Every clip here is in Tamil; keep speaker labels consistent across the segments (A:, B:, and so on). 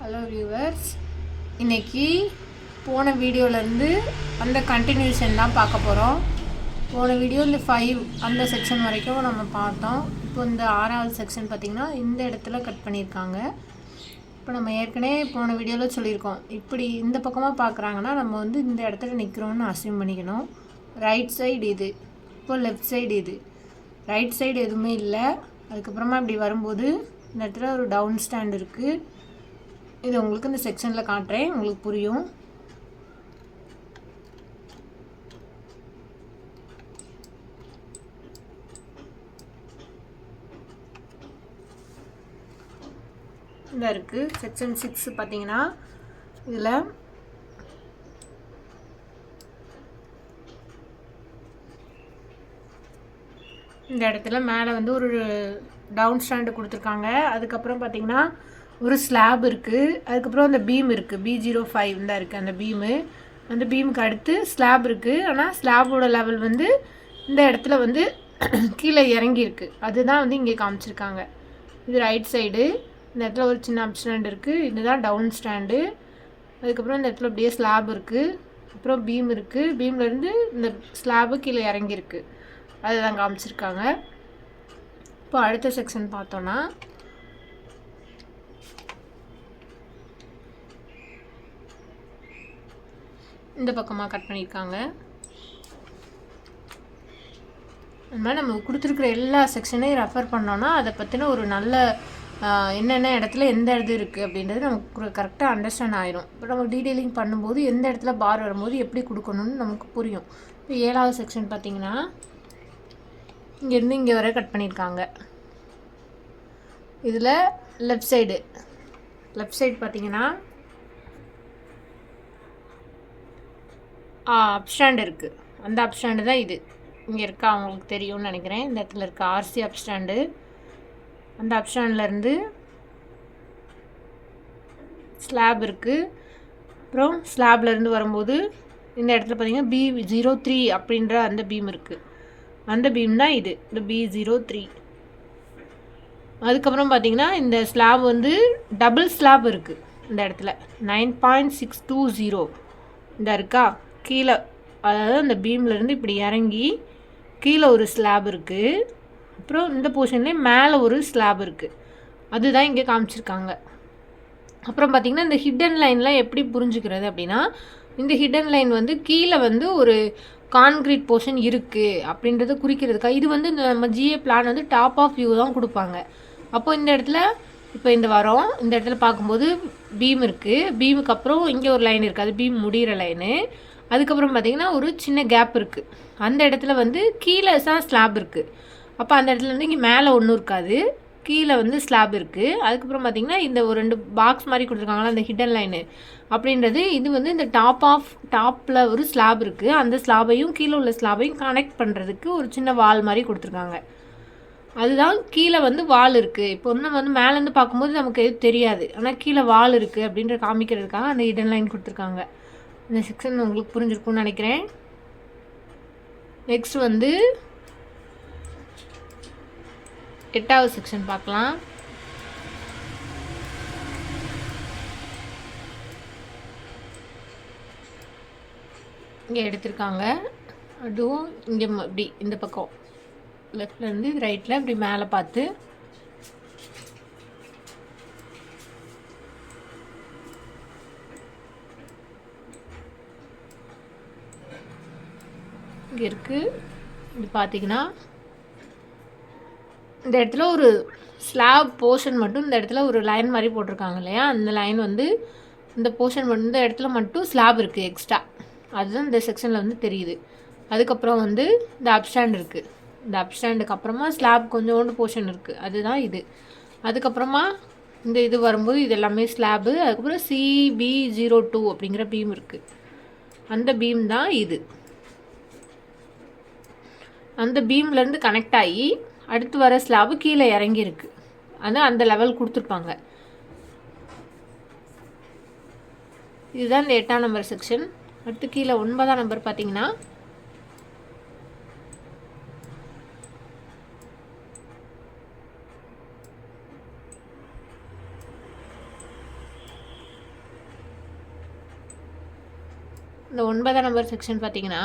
A: ஹலோ வியூவர்ஸ், இன்றைக்கி போன வீடியோவிலேருந்து அந்த கண்டினியூஷன் தான் பார்க்க போகிறோம். போன வீடியோ இந்த 5 அந்த செக்ஷன் வரைக்கும் நம்ம பார்த்தோம். இப்போ இந்த 6வது செக்ஷன் பார்த்திங்கன்னா இந்த இடத்துல கட் பண்ணியிருக்காங்க. இப்போ நம்ம ஏற்கனவே போன வீடியோவில் சொல்லியிருக்கோம், இப்படி இந்த பக்கமாக பார்க்குறாங்கன்னா நம்ம வந்து இந்த இடத்துல நிற்கிறோன்னு அஸ்யூம் பண்ணிக்கணும். ரைட் சைடு இது, இப்போ லெஃப்ட் சைடு இது. ரைட் சைடு எதுவுமே இல்லை. அதுக்கப்புறமா இப்படி வரும்போது இந்த இடத்துல ஒரு டவுன் ஸ்டாண்ட் இருக்குது. இது உங்களுக்கு இந்த செக்ஷனில் காட்டுறேன், உங்களுக்கு புரியும். இந்த இருக்குது செக்ஷன் 6 பார்த்தீங்கன்னா இதில் இந்த இடத்துல மேலே வந்து ஒரு டவுன் ஸ்டாண்டு கொடுத்துருக்காங்க. அதுக்கப்புறம் பார்த்தீங்கன்னா ஒரு ஸ்லாப் இருக்குது. அதுக்கப்புறம் அந்த பீம் இருக்குது, B05 தான் இருக்குது அந்த பீமு. அந்த பீமுக்கு அடுத்து ஸ்லாப் இருக்குது. ஆனால் ஸ்லாபோட லெவல் வந்து இந்த இடத்துல வந்து கீழே இறங்கியிருக்கு. அதுதான் வந்து இங்கே காமிச்சிருக்காங்க. இது ரைட் சைடு. இந்த இடத்துல ஒரு சின்ன அப் ஸ்டாண்ட் இருக்குது. இதுதான் டவுன் ஸ்டாண்டு. அதுக்கப்புறம் இந்த இடத்துல அப்படியே ஸ்லாப் இருக்குது. அப்புறம் பீம் இருக்குது. பீம்லேருந்து இந்த ஸ்லாபு கீழே இறங்கியிருக்கு. அதுதான் காமிச்சிருக்காங்க. இப்போ அடுத்த செக்ஷன் பார்த்தோன்னா இந்த பக்கமாக கட் பண்ணியிருக்காங்க. அது மாதிரி நம்ம கொடுத்துருக்குற எல்லா செக்ஷனையும் ரெஃபர் பண்ணோன்னா அதை பற்றின ஒரு நல்ல என்னென்ன இடத்துல எந்த இது இருக்குது அப்படின்றது நமக்கு கரெக்டாக அண்டர்ஸ்டாண்ட் ஆகிடும். இப்போ நம்ம டீட்டெயிலிங் பண்ணும்போது எந்த இடத்துல பார் வரும்போது எப்படி கொடுக்கணும்னு நமக்கு புரியும். இப்போ 7வது செக்ஷன் பார்த்திங்கன்னா இங்கேருந்து இங்கே வரை கட் பண்ணியிருக்காங்க. இதில் லெஃப்ட் சைடு பார்த்திங்கன்னா அப்ஸ்டாண்ட் இருக்குது. அந்த அப்ஸ்டாண்டு தான் இது. இங்கே இருக்கா அவங்களுக்கு தெரியும்னு நினைக்கிறேன். இந்த இடத்துல இருக்க RC அப்ஸ்டாண்டு. அந்த அப்ஸ்டாண்ட்லேருந்து ஸ்லாப் இருக்குது. அப்புறம் ஸ்லாப்லேருந்து வரும்போது இந்த இடத்துல பார்த்திங்கன்னா B03 அப்படின்ற அந்த பீம் இருக்குது. அந்த பீம் தான் இது, இந்த B03. அதுக்கப்புறம் பார்த்திங்கன்னா இந்த ஸ்லாப் வந்து டபுள் ஸ்லாப் இருக்குது. இந்த இடத்துல 9.620 இந்த இருக்கா கீழே, அதாவது அந்த பீம்லேருந்து இப்படி இறங்கி கீழே ஒரு ஸ்லாப் இருக்குது. அப்புறம் இந்த போர்ஷன்லேயே மேலே ஒரு ஸ்லாப் இருக்குது. அதுதான் இங்கே காமிச்சிருக்காங்க. அப்புறம் பார்த்திங்கன்னா இந்த ஹிடன் லைன்லாம் எப்படி புரிஞ்சுக்கிறது அப்படின்னா, இந்த ஹிடன் லைன் வந்து கீழே வந்து ஒரு கான்க்ரீட் போர்ஷன் இருக்குது அப்படின்றத குறிக்கிறதுக்காக. இது வந்து நம்ம GA பிளான் வந்து டாப் ஆஃப் வியூ தான் கொடுப்பாங்க. அப்போது இந்த இடத்துல இப்போ இந்த வரோம், இந்த இடத்துல பார்க்கும்போது பீம் இருக்குது. பீமுக்கு அப்புறம் இங்கே ஒரு லைன் இருக்குது, அது பீம் முடிகிற லைனு. அதுக்கப்புறம் பார்த்திங்கன்னா ஒரு சின்ன கேப் இருக்குது. அந்த இடத்துல வந்து கீழே தான் ஸ்லாப் இருக்குது. அப்போ அந்த இடத்துல வந்து இங்கே மேலே ஒன்றும் இருக்காது, கீழே வந்து ஸ்லாப் இருக்குது. அதுக்கப்புறம் பார்த்திங்கன்னா இந்த ஒரு 2 பாக்ஸ் மாதிரி கொடுத்துருக்காங்களா அந்த ஹிடன் லைனு அப்படின்றது, இது வந்து இந்த டாப்பில் ஒரு ஸ்லாப் இருக்குது. அந்த ஸ்லாபையும் கீழே உள்ள ஸ்லாபையும் கனெக்ட் பண்ணுறதுக்கு ஒரு சின்ன வால் மாதிரி கொடுத்துருக்காங்க. அதுதான் கீழே வந்து வால் இருக்குது. இப்போ நம்ம வந்து மேலேருந்து பார்க்கும்போது நமக்கு எதுவும் தெரியாது, ஆனால் கீழே வால் இருக்குது அப்படின்ற காமிக்கிறதுக்காக அந்த ஹிடன் லைன் கொடுத்துருக்காங்க. இந்த செக்ஷன் உங்களுக்கு புரிஞ்சிருக்கும்னு நினைக்கிறேன். நெக்ஸ்ட் வந்து 8வது செக்ஷன் பார்க்கலாம். இங்கே எடுத்திருக்காங்க. அதுவும் இங்கே இப்படி இந்த பக்கம் லெஃப்ட்லேருந்து ரைட்டில் இப்படி மேலே பார்த்து இங்கே இருக்குது. இப்படி பார்த்தீங்கன்னா இந்த இடத்துல ஒரு ஸ்லாப் போர்ஷன் மட்டும் இந்த இடத்துல ஒரு லைன் மாதிரி போட்டிருக்காங்க இல்லையா, அந்த லைன் வந்து இந்த போர்ஷன் மட்டும் இந்த இடத்துல மட்டும் ஸ்லாப் இருக்குது எக்ஸ்ட்ரா. அதுதான் இந்த செக்ஷனில் வந்து தெரியுது. அதுக்கப்புறம் வந்து இந்த அப்ஸ்டாண்ட் இருக்குது. இந்த அப்ஸ்டாண்டுக்கு அப்புறமா ஸ்லாப் கொஞ்சோண்டு போர்ஷன் இருக்குது, அதுதான் இது. அதுக்கப்புறமா இந்த இது வரும்போது இது எல்லாமே ஸ்லாபு. அதுக்கப்புறம் CB02 அப்படிங்கிற பீம் இருக்குது. அந்த பீம் தான் இது. அந்த பீம்லேருந்து கனெக்ட் ஆகி அடுத்து வர ஸ்லாபு கீழே இறங்கியிருக்கு. அது அந்த லெவல் கொடுத்துருப்பாங்க. இதுதான் இந்த 8ஆம் நம்பர் செக்ஷன். அடுத்து கீழே 9ஆம் நம்பர் பார்த்தீங்கன்னா இந்த 9ஆம் நம்பர் செக்ஷன் பார்த்தீங்கன்னா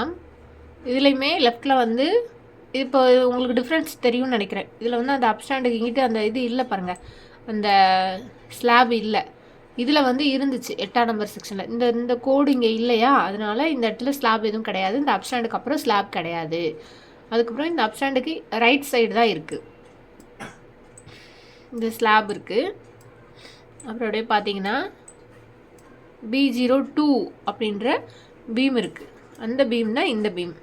A: இதுலேயுமே லெஃப்டில் வந்து இப்போ உங்களுக்கு டிஃப்ரென்ஸ் தெரியும்னு நினைக்கிறேன். இதில் வந்து அந்த அப்ஸ்டாண்டுக்கு இங்கிட்டு அந்த இது இல்லை பாருங்கள், அந்த ஸ்லாப் இல்லை. இதில் வந்து இருந்துச்சு 8ஆம் நம்பர் செக்ஷனில். இந்த கோடு இங்கே இல்லையா, அதனால இந்த இடத்துல ஸ்லாப் எதுவும் கிடையாது. இந்த அப்ஸ்டாண்டுக்கு அப்புறம் ஸ்லாப் கிடையாது. அதுக்கப்புறம் இந்த அப்ஸ்டாண்டுக்கு ரைட் சைடு தான் இருக்குது இந்த ஸ்லாப் இருக்குது. அப்புறம் அப்படியே பார்த்தீங்கன்னா B02 அப்படின்ற பீம் இருக்குது. அந்த பீம் தான் இந்த பீம்.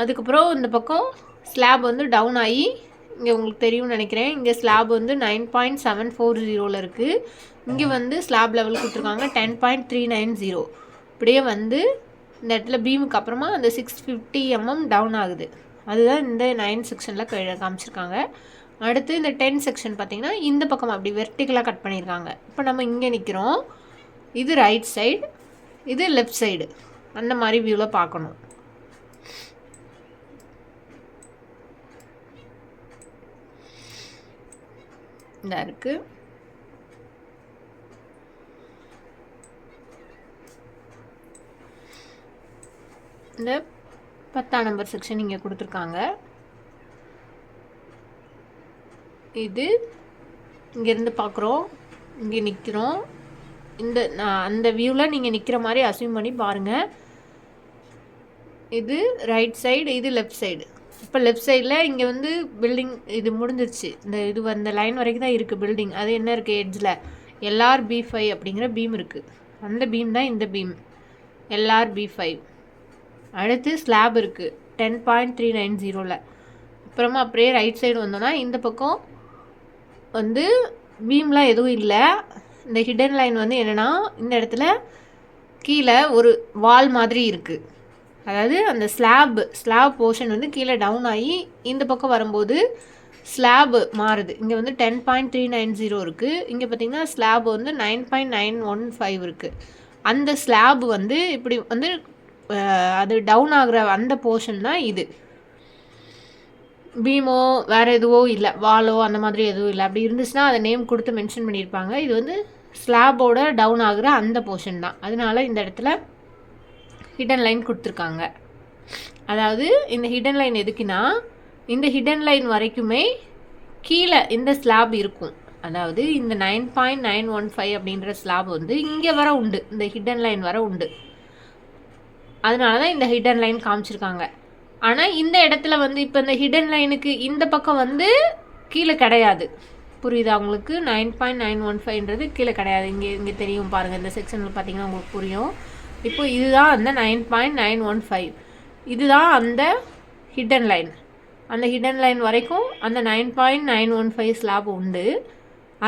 A: அதுக்கப்புறம் இந்த பக்கம் ஸ்லாப் வந்து டவுன் ஆகி இங்கே உங்களுக்கு தெரியும்னு நினைக்கிறேன், இங்கே ஸ்லாப் வந்து 9.740 இருக்குது. இங்கே வந்து ஸ்லாப் லெவல் கொடுத்துருக்காங்க 10.390. இப்படியே வந்து இந்த இடத்துல பீமுக்கு அப்புறமா அந்த 650 mm டவுன் ஆகுது. அதுதான் இந்த 9 செக்ஷனில் காமிச்சிருக்காங்க. அடுத்து இந்த 10 செக்ஷன் பார்த்திங்கன்னா இந்த பக்கம் அப்படி வெர்டிக்கலாக கட் பண்ணியிருக்காங்க. இப்போ நம்ம இங்கே நிற்கிறோம், இது ரைட் சைடு, இது லெஃப்ட் சைடு, அந்த மாதிரி வியூவில் பார்க்கணும். இந்த இருக்குது. இந்த 10ஆம் நம்பர் செக்ஷன் இங்கே கொடுத்துருக்காங்க. இது இங்கேருந்து பார்க்குறோம், இங்கே நிற்கிறோம். அந்த வியூவில் நீங்கள் நிற்கிற மாதிரி அஸ்யூம் பண்ணி பாருங்கள். இது ரைட் சைடு, இது லெஃப்ட் சைடு. இப்போ லெஃப்ட் சைடில் இங்கே வந்து பில்டிங் இது முடிஞ்சிருச்சு. இந்த லைன் வரைக்கும் தான் இருக்குது பில்டிங். அது என்ன இருக்குது, எட்ஜில் LRB5 அப்படிங்கிற பீம் இருக்குது. அந்த பீம் தான் இந்த பீம் LRB5. அடுத்து ஸ்லாப் இருக்குது 10.390. அப்புறமா அப்படியே ரைட் சைடு வந்தோன்னா இந்த பக்கம் வந்து பீம்லாம் எதுவும் இல்லை. இந்த ஹிடன் லைன் வந்து என்னென்னா, இந்த இடத்துல கீழே ஒரு வால் மாதிரி இருக்குது. அதாவது அந்த ஸ்லாப் போர்ஷன் வந்து கீழே டவுன் ஆகி இந்த பக்கம் வரும்போது ஸ்லாப் மாறுது. இங்கே வந்து 10.390 இருக்குது. இங்கே பார்த்திங்கன்னா ஸ்லாப் வந்து 9.915 இருக்குது. அந்த ஸ்லாப் வந்து இப்படி வந்து அது டவுன் ஆகிற அந்த போர்ஷன் தான் இது. பீமோ வேறு எதுவோ இல்லை, வாலோ அந்த மாதிரி எதுவும் இல்லை. அப்படி இருந்துச்சுன்னா அதை நேம் கொடுத்து மென்ஷன் பண்ணியிருப்பாங்க. இது வந்து ஸ்லாபோட டவுன் ஆகிற அந்த போர்ஷன் தான். அதனால இந்த இடத்துல ஹிடன் லைன் கொடுத்துருக்காங்க. அதாவது இந்த ஹிடன் லைன் எதுக்குன்னா, இந்த ஹிடன் லைன் வரைக்குமே கீழே இந்த ஸ்லாப் இருக்கும். அதாவது இந்த 9.915 அப்படின்ற ஸ்லாப் வந்து இங்கே வர உண்டு, இந்த ஹிடன் லைன் வர உண்டு. அதனால தான் இந்த ஹிடன் லைன் காமிச்சிருக்காங்க. ஆனால் இந்த இடத்துல வந்து இப்போ இந்த ஹிடன் லைனுக்கு இந்த பக்கம் வந்து கீழே கிடையாது. புரியுதா உங்களுக்கு? 9.915ன்றது கீழே கிடையாது. இங்கே தெரியும் பாருங்கள், இந்த செக்ஷனில் பார்த்தீங்கன்னா உங்களுக்கு புரியும். இப்போ இதுதான் அந்த 9.915, இதுதான் அந்த ஹிடன் லைன். அந்த ஹிடன் லைன் வரைக்கும் அந்த 9.915 ஸ்லாப் உண்டு.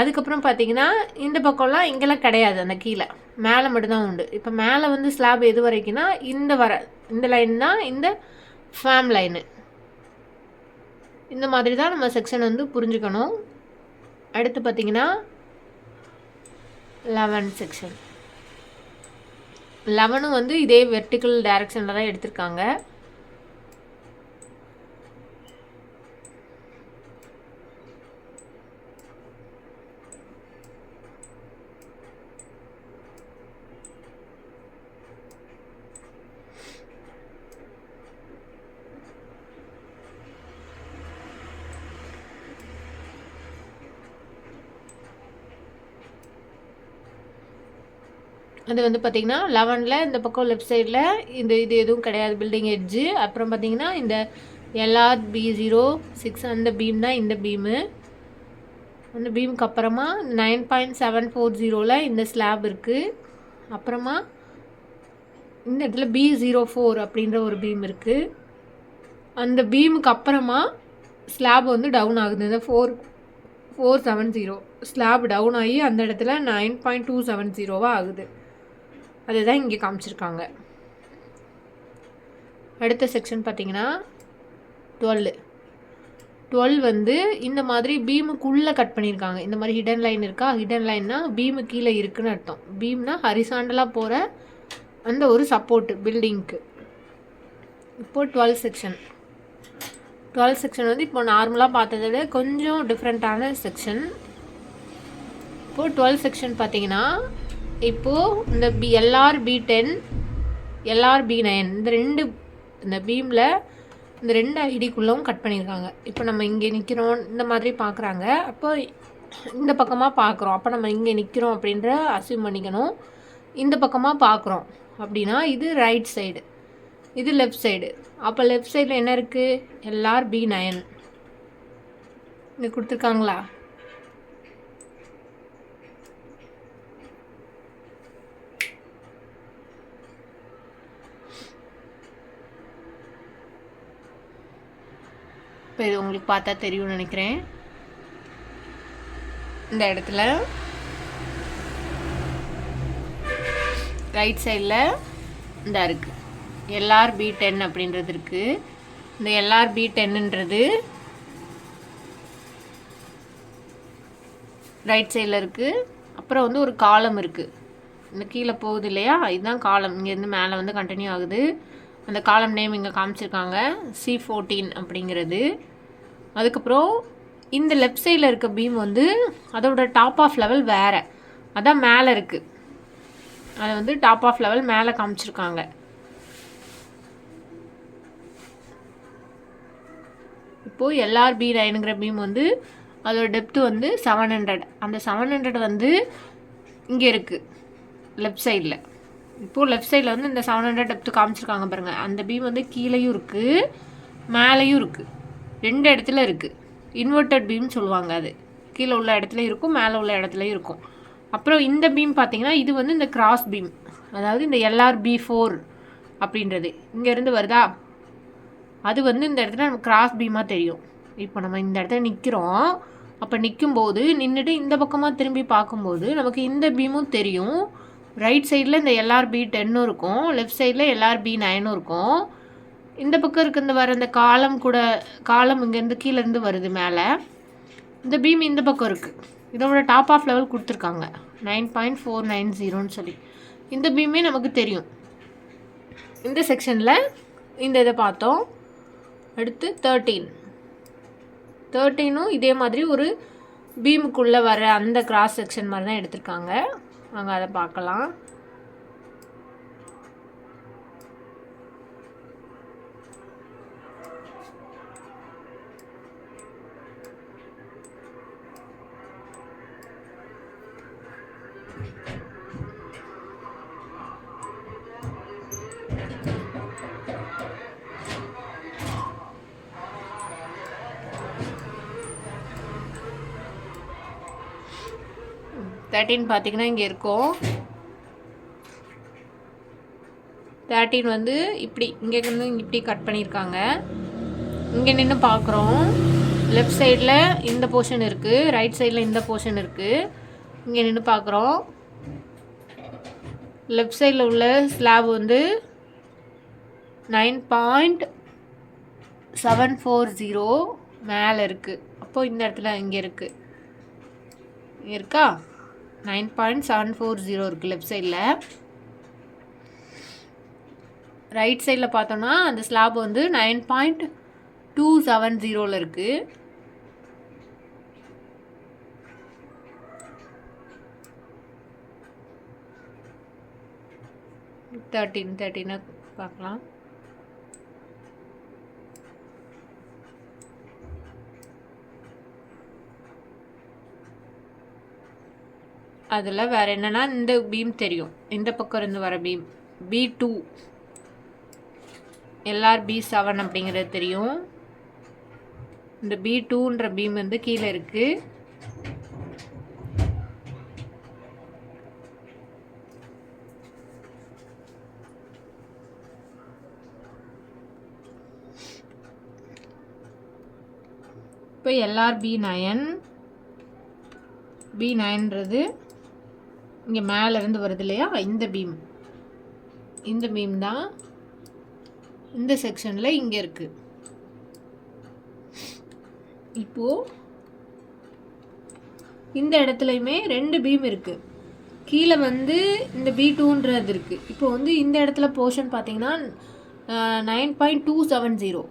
A: அதுக்கப்புறம் பார்த்தீங்கன்னா இந்த பக்கம்லாம் இங்கெல்லாம் கிடையாது, அந்த கீழே மேலே மட்டும்தான் உண்டு. இப்போ மேலே வந்து ஸ்லாப் எது வரைக்கும்னா இந்த லைன் தான் இந்த ஃபேம் லைனு. இந்த மாதிரி தான் நம்ம செக்ஷன் வந்து புரிஞ்சுக்கணும். அடுத்து பார்த்தீங்கன்னா 11 செக்ஷன். 11 வந்து இதே வெர்டிக்கல் டைரக்ஷனில் தான் எடுத்திருக்காங்க. அது வந்து பார்த்திங்கன்னா 11ல் இந்த பக்கம் லெஃப்ட் சைடில் இது எதுவும் கிடையாது, பில்டிங் எட்ஜு. அப்புறம் பார்த்திங்கன்னா இந்த LRB06 அந்த பீம் தான் இந்த பீமு. அந்த பீமுக்கு அப்புறமா 9.740ல் இந்த ஸ்லாப் இருக்குது. அப்புறமா இந்த இடத்துல B04 அப்படின்ற ஒரு பீம் இருக்குது. அந்த பீமுக்கு அப்புறமா ஸ்லாப் வந்து டவுன் ஆகுது. இந்த 470 ஸ்லாப் டவுன் ஆகி அந்த இடத்துல 9.270 ஆகுது. அதுதான் இங்கே காமிச்சிருக்காங்க. அடுத்த செக்ஷன் பார்த்தீங்கன்னா 12 வந்து இந்த மாதிரி பீமுக்குள்ளே கட் பண்ணியிருக்காங்க. இந்த மாதிரி ஹிடன் லைன் இருக்கா, ஹிடன் லைன்னா பீமு கீழே இருக்குன்னு அர்த்தம். பீம்னா ஹரிசாண்டலாக போகிற அந்த ஒரு சப்போர்ட்டு பில்டிங்க்கு. இப்போது 12 செக்ஷன் வந்து இப்போ நார்மலாக பார்த்ததை விட கொஞ்சம் டிஃப்ரெண்ட்டான செக்ஷன். இப்போது 12 செக்ஷன் பார்த்தீங்கன்னா இப்போது இந்த LRB10 LRB9 இந்த பீமில் இந்த 2 ஐடிக்குள்ளவும் கட் பண்ணியிருக்காங்க. இப்போ நம்ம இங்கே நிற்கிறோம் இந்த மாதிரி பார்க்குறாங்க. அப்போ இந்த பக்கமாக பார்க்குறோம். அப்போ நம்ம இங்கே நிற்கிறோம் அப்படின்ற அஸ்யூம் பண்ணிக்கணும். இந்த பக்கமாக பார்க்குறோம் அப்படின்னா இது ரைட் சைடு, இது லெஃப்ட் சைடு. அப்போ லெஃப்ட் சைடில் என்ன இருக்குது? LRB9 இங்கே கொடுத்துருக்காங்களா? இப்போ இது உங்களுக்கு பார்த்தா தெரியும்னு நினைக்கிறேன். இந்த இடத்துல ரைட் சைடில் இந்த இருக்குது LRB10 அப்படின்றது இருக்குது. இந்த LRB10ன்றது ரைட் சைடில் இருக்குது. அப்புறம் வந்து ஒரு காலம் இருக்குது, இந்த கீழே போகுது இல்லையா, இதுதான் காலம். இங்கேருந்து மேலே வந்து கண்டினியூ ஆகுது. அந்த காலம் நேம் இங்கே காமிச்சிருக்காங்க, C14 அப்படிங்கிறது. அதுக்கப்புறம் இந்த லெஃப்ட் சைடில் இருக்க பீம் வந்து அதோட டாப் ஆஃப் லெவல் வேறு, அதான் மேலே இருக்குது. அதை வந்து டாப் ஆஃப் லெவல் மேலே காமிச்சிருக்காங்க. இப்போது LRB9ங்கிற பீம் வந்து அதோட டெப்த்து வந்து 700. அந்த 700 வந்து இங்கே இருக்குது லெஃப்ட் சைடில். இப்போது லெஃப்ட் சைடில் வந்து இந்த 700 டெப்த்து காமிச்சிருக்காங்க பாருங்கள். அந்த பீம் வந்து கீழேயும் இருக்குது மேலேயும் இருக்குது, 2 இடத்துல இருக்குது. இன்வெர்டட் பீம் சொல்லுவாங்க. அது கீழே உள்ள இடத்துல இருக்கும், மேலே உள்ள இடத்துலையும் இருக்கும். அப்புறம் இந்த பீம் பார்த்திங்கன்னா இது வந்து இந்த கிராஸ் பீம், அதாவது இந்த LRB4 அப்படின்றது இங்கேருந்து வருதா, அது வந்து இந்த இடத்துல நம்ம கிராஸ் பீமாக தெரியும். இப்போ நம்ம இந்த இடத்துல நிற்கிறோம். அப்போ நிற்கும்போது நின்றுட்டு இந்த பக்கமாக திரும்பி பார்க்கும்போது நமக்கு இந்த பீமும் தெரியும். ரைட் சைடில் இந்த LRB10 இருக்கும், லெஃப்ட் சைடில் LRB9 இருக்கும். இந்த பக்கம் இருக்கிறது வர இந்த காலம் கூட, காலம் இங்கேருந்து கீழேருந்து வருது மேலே. இந்த பீம் இந்த பக்கம் இருக்குது. இதோட டாப் ஆஃப் லெவல் கொடுத்துருக்காங்க 9.490ன்னு சொல்லி. இந்த பீமே நமக்கு தெரியும். இந்த செக்ஷனில் இந்த இதை பார்த்தோம். அடுத்து 13ம் இதே மாதிரி ஒரு பீமுக்குள்ளே வர அந்த கிராஸ் செக்ஷன் மாதிரி தான் எடுத்திருக்காங்க. அங்கே அதை பார்க்கலாம். பார்த்தீங்கன்னா இங்கே இருக்கும். 13 வந்து இப்படி இங்கே இருந்து இப்படி கட் பண்ணியிருக்காங்க. இங்கே நின்று பார்க்குறோம். லெஃப்ட் சைடில் இந்த போர்ஷன் இருக்குது, ரைட் சைடில் இந்த போர்ஷன் இருக்குது. இங்கே நின்று பார்க்குறோம். லெஃப்ட் சைடில் உள்ள ஸ்லாப் வந்து 9.740 மேலே இருக்குது. அப்போது இந்த இடத்துல இங்கே இருக்குது, இருக்கா 9.740 இருக்குது லெஃப்ட் சைடில். ரைட் சைடில் பார்த்தோன்னா அந்த ஸ்லாப் வந்து 9.270 இருக்குது. தேர்ட்டீனை பார்க்கலாம். அதில் வேறு என்னென்னா இந்த பீம் தெரியும், இந்த பக்கம் இருந்து வர பீம் B2 LRB7 அப்படிங்கிறது தெரியும். இந்த B2ன்ற பீம் வந்து கீழே இருக்குது. இப்போ B9ன்றது இங்கே மேலேருந்து வருது இல்லையா, இந்த பீம் தான் இந்த செக்ஷனில் இங்கே இருக்குது. இப்போது இந்த இடத்துலையுமே 2 பீம் இருக்குது. கீழே வந்து இந்த B2ன்றது இருக்குது. இப்போ வந்து இந்த இடத்துல போர்ஷன் பார்த்தீங்கன்னா 9.270.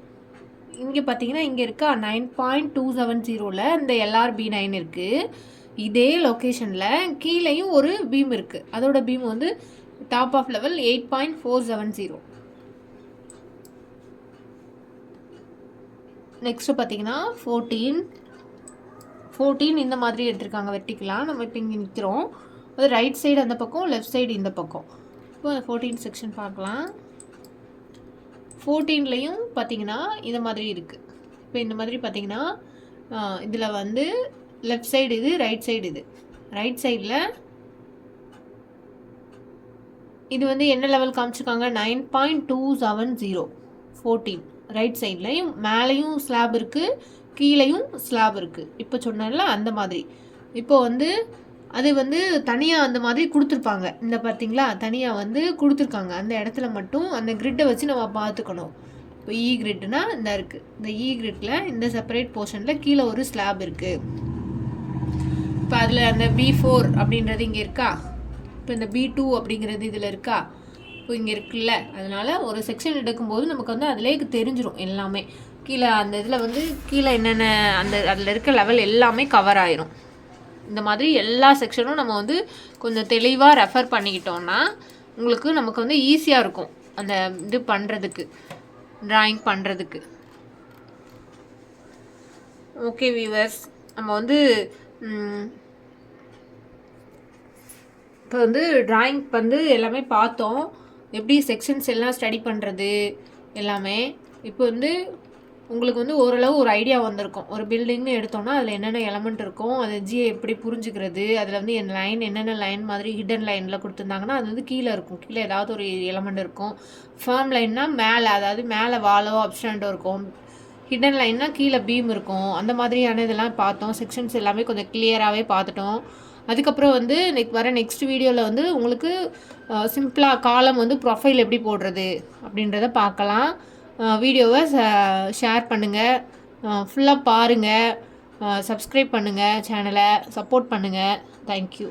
A: இங்கே பார்த்தீங்கன்னா இங்கே இருக்கா 9.270ல் இந்த LRB9 இருக்குது. இதே லொக்கேஷனில் கீழேயும் ஒரு பீம் இருக்குது. அதோட பீம் வந்து டாப் ஆஃப் லெவல் 8.470. நெக்ஸ்ட்டு பார்த்தீங்கன்னா 14 இந்த மாதிரி எடுத்திருக்காங்க வெர்டிக்கலாக. நம்ம இப்போ இங்கே நிற்கிறோம். அது ரைட் சைடு அந்த பக்கம், லெஃப்ட் சைடு இந்த பக்கம். இப்போ 14 செக்ஷன் பார்க்கலாம். 14லையும் பார்த்தீங்கன்னா இந்த மாதிரி இருக்குது. இப்போ இந்த மாதிரி பார்த்தீங்கன்னா இதில் வந்து லெஃப்ட் சைடு இது, ரைட் சைடு இது. ரைட் சைடில் இது வந்து என்ன லெவல் காமிச்சிருக்காங்க, 9.270. 14 ரைட் சைட்லையும் மேலேயும் ஸ்லாப் இருக்குது, கீழேயும் ஸ்லாப் இருக்குது. இப்போ சொன்னால அந்த மாதிரி. இப்போ வந்து அது வந்து தனியாக அந்த மாதிரி கொடுத்துருப்பாங்க. இந்த பார்த்தீங்களா, தனியாக வந்து கொடுத்துருக்காங்க. அந்த இடத்துல மட்டும் அந்த கிரிட்டை வச்சு நம்ம பார்த்துக்கணும். இப்போ இ கிரிட்னா இந்த இருக்குது. இந்த இ கிரிட்டில் இந்த செப்பரேட் போர்ஷனில் கீழே ஒரு ஸ்லாப் இருக்குது. இப்போ அதில் அந்த B4 அப்படின்றது இங்கே இருக்கா, இப்போ இந்த B2 அப்படிங்கிறது இதில் இருக்கா, இப்போ இங்கே இருக்குல்ல. அதனால் ஒரு செக்ஷன் எடுக்கும்போது நமக்கு வந்து அதிலே தெரிஞ்சிடும் எல்லாமே. கீழே அந்த இதில் வந்து கீழே என்னென்ன அந்த அதில் இருக்க லெவல் எல்லாமே கவர் ஆயிரும். இந்த மாதிரி எல்லா செக்ஷனும் நம்ம வந்து கொஞ்சம் தெளிவாக ரெஃபர் பண்ணிக்கிட்டோன்னா உங்களுக்கு நமக்கு வந்து ஈஸியாக இருக்கும் அந்த இது பண்ணுறதுக்கு, ட்ராயிங் பண்ணுறதுக்கு. ஓகே வியூவர்ஸ், நம்ம வந்து இப்போ வந்து ட்ராயிங் வந்து எல்லாமே பார்த்தோம். எப்படி செக்ஷன்ஸ் எல்லாம் ஸ்டடி பண்ணுறது எல்லாமே. இப்போ வந்து உங்களுக்கு வந்து ஓரளவு ஒரு ஐடியா வந்திருக்கும். ஒரு பில்டிங்னு எடுத்தோம்னா அதில் என்னென்ன எலமெண்ட் இருக்கும், அதை ஜியை எப்படி புரிஞ்சுக்கிறது, அதில் வந்து என் லைன் என்னென்ன லைன் மாதிரி ஹிடன் லைனில் கொடுத்துருந்தாங்கன்னா அது வந்து கீழே இருக்கும். கீழே ஏதாவது ஒரு எலமெண்ட் இருக்கும். ஃபர்ம் லைன்னா மேலே, அதாவது மேலே வாலோ அப்ஸ்டாண்டோ இருக்கும். ஹிடன் லைன்னா கீழே பீம் இருக்கும். அந்த மாதிரியான இதெல்லாம் பார்த்தோம். செக்ஷன்ஸ் எல்லாமே கொஞ்சம் கிளியராகவே பார்த்துட்டோம். அதுக்கப்புறம் வந்து நெக்ஸ்ட் வீடியோவில் வந்து உங்களுக்கு சிம்பிளாக காலம் வந்து ப்ரொஃபைல் எப்படி போடுறது அப்படின்றத பார்க்கலாம். வீடியோவை ஷேர் பண்ணுங்கள், ஃபுல்லாக பாருங்கள், சப்ஸ்கிரைப் பண்ணுங்கள், சேனலை சப்போர்ட் பண்ணுங்கள். தேங்க்யூ.